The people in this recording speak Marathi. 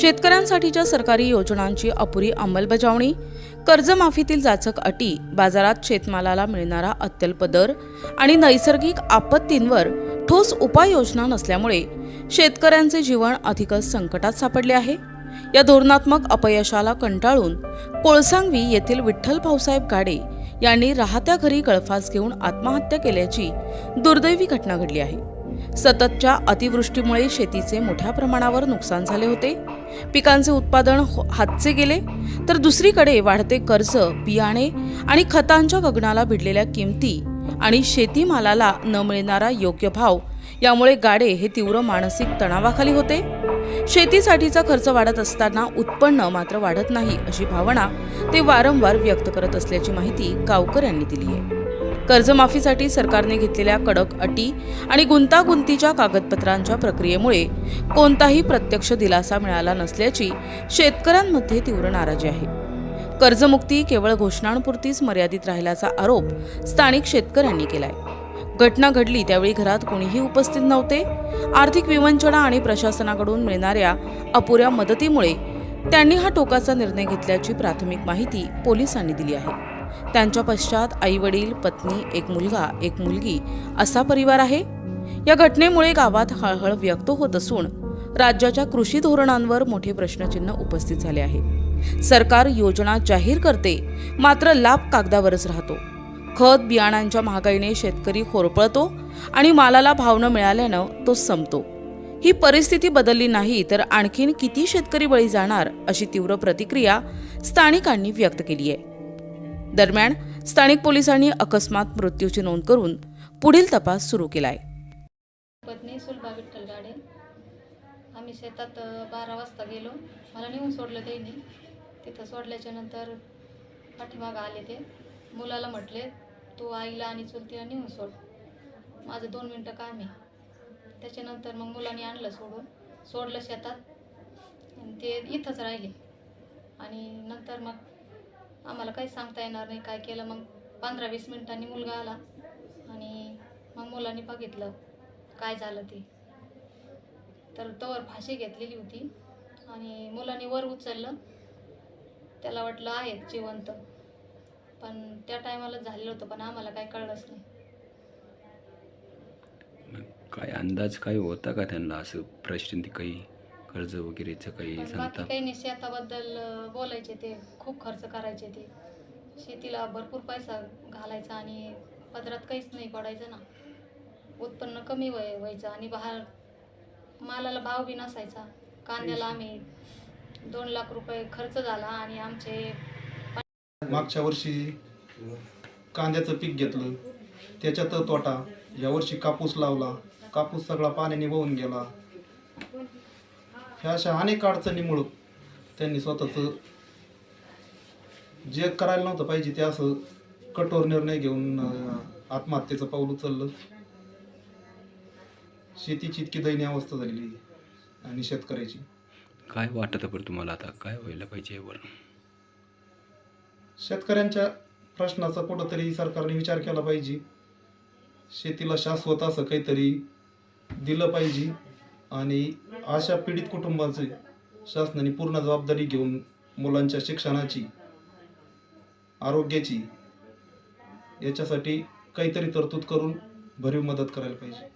शेतकऱ्यांसाठीच्या सरकारी योजनांची अपुरी अंमलबजावणी, कर्जमाफीतील जाचक अटी, बाजारात शेतमालाला मिळणारा अत्यल्प दर आणि नैसर्गिक आपत्तींवर ठोस उपाययोजना नसल्यामुळे शेतकऱ्यांचे जीवन अधिकच संकटात सापडले आहे। या धोरणात्मक अपयशाला कंटाळून कोळसांगवी येथील विठ्ठल भाऊसाहेब गाडे यांनी राहत्या घरी गळफास घेऊन आत्महत्या केल्याची दुर्दैवी घटना घडली आहे। सततच्या अतिवृष्टीमुळे शेतीचे मोठ्या प्रमाणावर नुकसान झाले होते। पिकांचे उत्पादन हातचे गेले, तर दुसरीकडे वाढते कर्ज, बियाणे आणि खतांच्या गगनाला भिडलेल्या किमती आणि शेतीमालाला न मिळणारा योग्य भाव यामुळे गाडे हे तीव्र मानसिक तणावाखाली होते। शेतीसाठीचा खर्च वाढत असताना उत्पन्न मात्र वाढत नाही अशी भावना ते वारंवार व्यक्त करत असल्याची माहिती गावकर यांनी दिली आहे। कर्जमाफीसाठी सरकारने घेतलेल्या कडक अटी आणि गुंतागुंतीच्या कागदपत्रांच्या प्रक्रियेमुळे कोणताही प्रत्यक्ष दिलासा मिळाला नसल्याची शेतकऱ्यांमध्ये तीव्र नाराजी आहे। कर्जमुक्ती केवळ घोषणांपुरतीच मर्यादित राहिल्याचा आरोप स्थानिक शेतकऱ्यांनी केलाय। घटना घडली त्यावेळी घरात कोणीही उपस्थित नव्हते। आर्थिक विवंचना आणि प्रशासनाकडून मिळणाऱ्या अपुऱ्या मदतीमुळे त्यांनी हा टोकाचा निर्णय घेतल्याची प्राथमिक माहिती पोलिसांनी दिली आहे। त्यांच्या पश्चात आई-वडील, पत्नी, एक मुलगा, एक मुलगी असा परिवार आहे। या घटनेमुळे गावात हळहळ व्यक्त होत असून राज्याच्या कृषी धोरणांवर मोठे प्रश्नचिन्ह उपस्थित झाले आहे। सरकार योजना जाहीर करते, मात्र लाभ कागदावरच राहतो। खत बियाणांच्या महागाईने शेतकरी होरपळतो आणि मालाला भाव न मिळाल्यानं तो संपतो। ही परिस्थिती बदलली नाही तर आणखीन किती शेतकरी बळी जाणार अशी तीव्र प्रतिक्रिया स्थानिकांनी व्यक्त केली आहे। दरम्यान स्थानिक पोलिसांनी अकस्मात मृत्यूची नोंद करून पुढील तपास सुरू केलाय। पत्नी सुलभा विठ्ठल गाडे, आम्ही शेतात 12 वाजता गेलो। मला नेऊन सोडलं त्यांनी। तिथं सोडल्याच्या नंतर पाठीमागं आले ते। मुलाला म्हटले, तू आईला आणि चुलतीला नेऊन सोड, माझं 2 मिनटं काम आहे। त्याच्यानंतर मग मुलांनी आणलं सोडलं शेतात आणि ते इथंच राहिले। आणि नंतर मग आम्हाला काही सांगता येणार नाही काय केलं। मग 15-20 मिनिटांनी मुलगा आला आणि मग मुलांनी बघितलं काय झालं ते। तर तोवर फाशी घेतलेली होती आणि मुलांनी वर उचललं, त्याला वाटलं आहे जिवंत, पण त्या टायमाला झालेलं होतं, पण आम्हाला काही कळलंच नाही। काय अंदाज काय होता का त्यांना, असं परिस्थिती काही कर्ज वगैरेचं काही बाकी सांगता? काही नाही, शेताबद्दल बोलायचे ते, खूप खर्च करायचे ते, शेतीला भरपूर पैसा घालायचा आणि पदरात काहीच नाही पडायचं ना। उत्पन्न कमी व्हायचं आणि मालाला भाव बी नसायचा। कांद्याला आम्ही 2 लाख रुपये खर्च झाला आणि आमचे मागच्या वर्षी कांद्याचं पीक घेतलं, त्याच्यात तोटा। यावर्षी कापूस लावला, कापूस सगळा पाण्याने वाहून गेला। ह्या अशा अनेक अडचणीमुळं त्यांनी स्वतःचं जे करायला नव्हतं पाहिजे ते असं कठोर निर्णय घेऊन आत्महत्येचं पाऊल उचललं। शेतीची इतकी दयनीय अवस्था झालेली आणि शेतकऱ्याची। काय वाटतं बरं तुम्हाला, आता काय व्हायला पाहिजे यावर? शेतकऱ्यांच्या प्रश्नाचा कुठंतरी सरकारने विचार केला पाहिजे। शेतीला शाश्वत असं काहीतरी दिलं पाहिजे आणि अशा पीडित कुटुंबाची शासनाने पूर्ण जबाबदारी घेऊन मुलांच्या शिक्षणाची, आरोग्याची याच्यासाठी काहीतरी तरतूद करून भरीव मदत करायला पाहिजे।